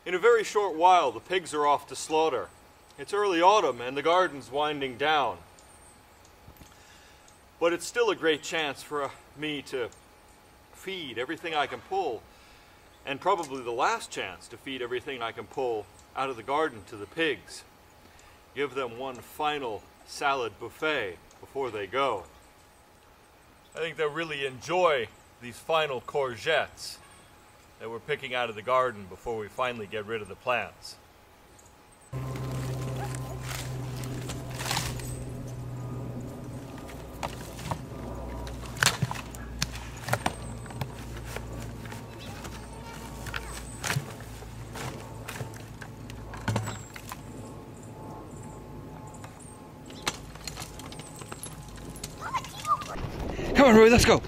In a very short while, the pigs are off to slaughter. It's early autumn and the garden's winding down. But it's still a great chance for me to feed everything I can pull, and probably the last chance to feed everything I can pull out of the garden to the pigs. Give them one final salad buffet before they go. I think they'll really enjoy these final courgettes that we're picking out of the garden before we finally get rid of the plants. Come on, Roy, let's go.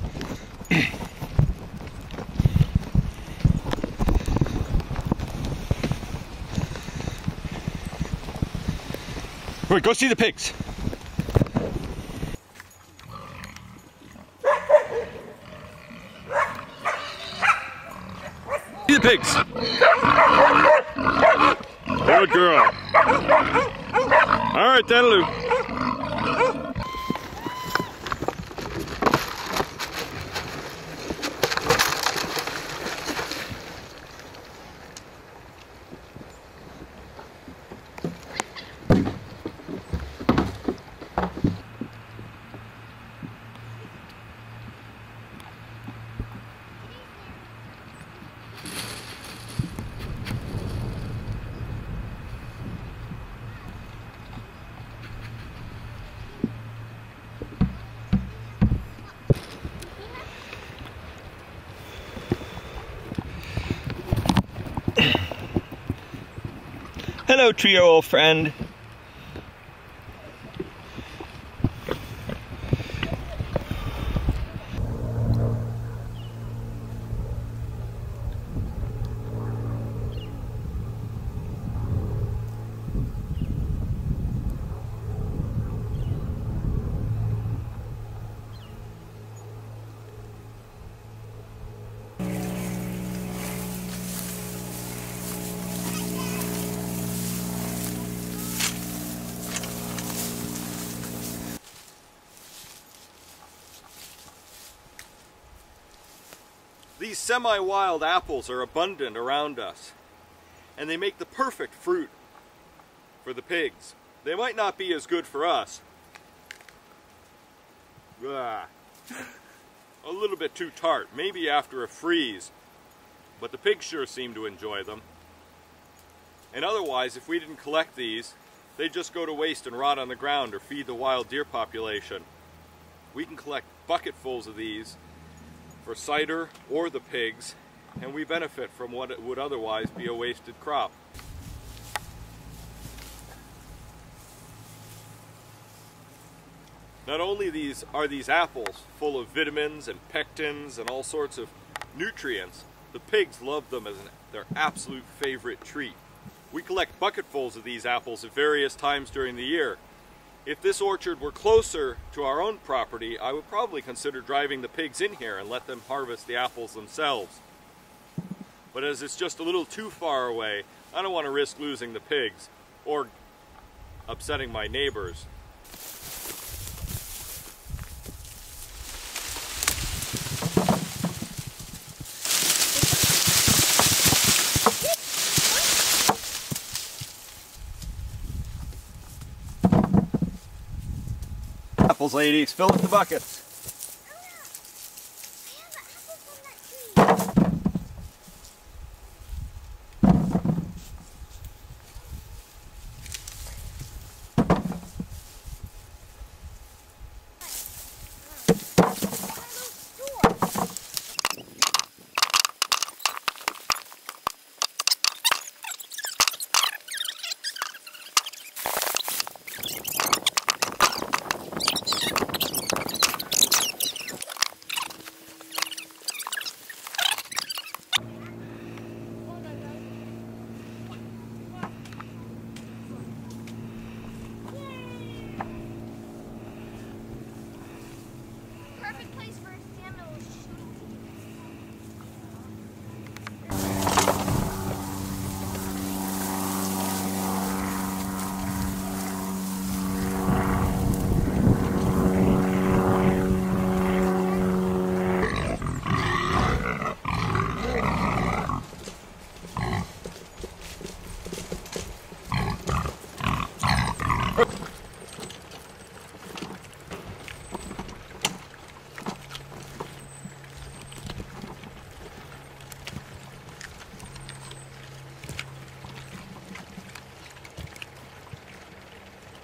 Roy, go see the pigs. See the pigs. Good girl. All right, Danaloo. Hello, trio old friend. These semi-wild apples are abundant around us, and they make the perfect fruit for the pigs. They might not be as good for us. A little bit too tart, maybe after a freeze, but the pigs sure seem to enjoy them. And otherwise, if we didn't collect these, they'd just go to waste and rot on the ground or feed the wild deer population. We can collect bucketfuls of these for cider or the pigs, and we benefit from what would otherwise be a wasted crop. Not only are these apples full of vitamins and pectins and all sorts of nutrients, the pigs love them as their absolute favorite treat. We collect bucketfuls of these apples at various times during the year. If this orchard were closer to our own property, I would probably consider driving the pigs in here and let them harvest the apples themselves. But as it's just a little too far away, I don't want to risk losing the pigs or upsetting my neighbors. Apples, ladies, fill up the buckets.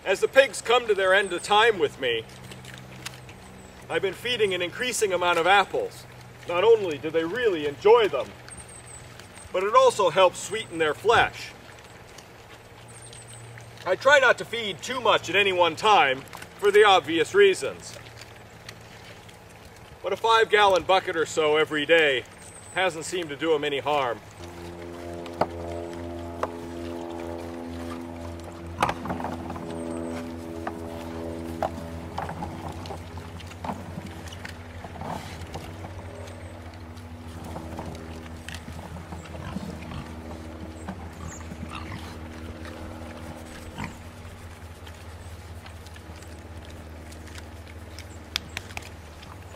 As the pigs come to their end of time with me, I've been feeding an increasing amount of apples. Not only do they really enjoy them, but it also helps sweeten their flesh. I try not to feed too much at any one time for the obvious reasons. But a 5-gallon bucket or so every day hasn't seemed to do them any harm.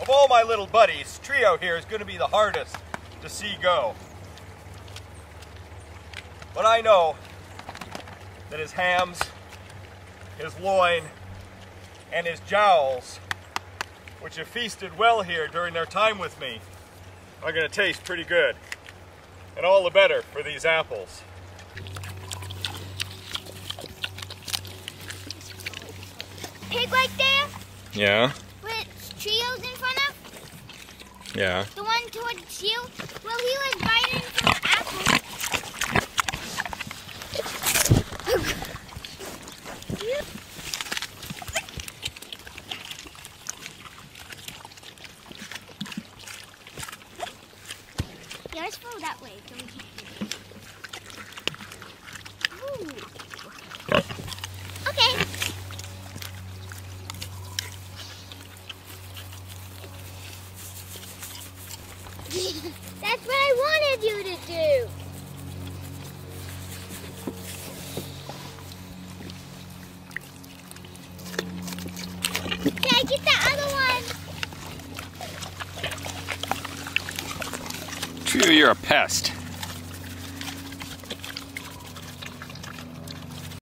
Of all my little buddies, Trio here is going to be the hardest to see go. But I know that his hams, his loin, and his jowls, which have feasted well here during their time with me, are going to taste pretty good. And all the better for these apples. Pig right there? Yeah. Trio's in front of? Yeah. The one towards you? Well, he was biting into the apple. Yeah, let's go that way. Ooh. Okay. That's what I wanted you to do. Can I get the other one? Trio, you're a pest.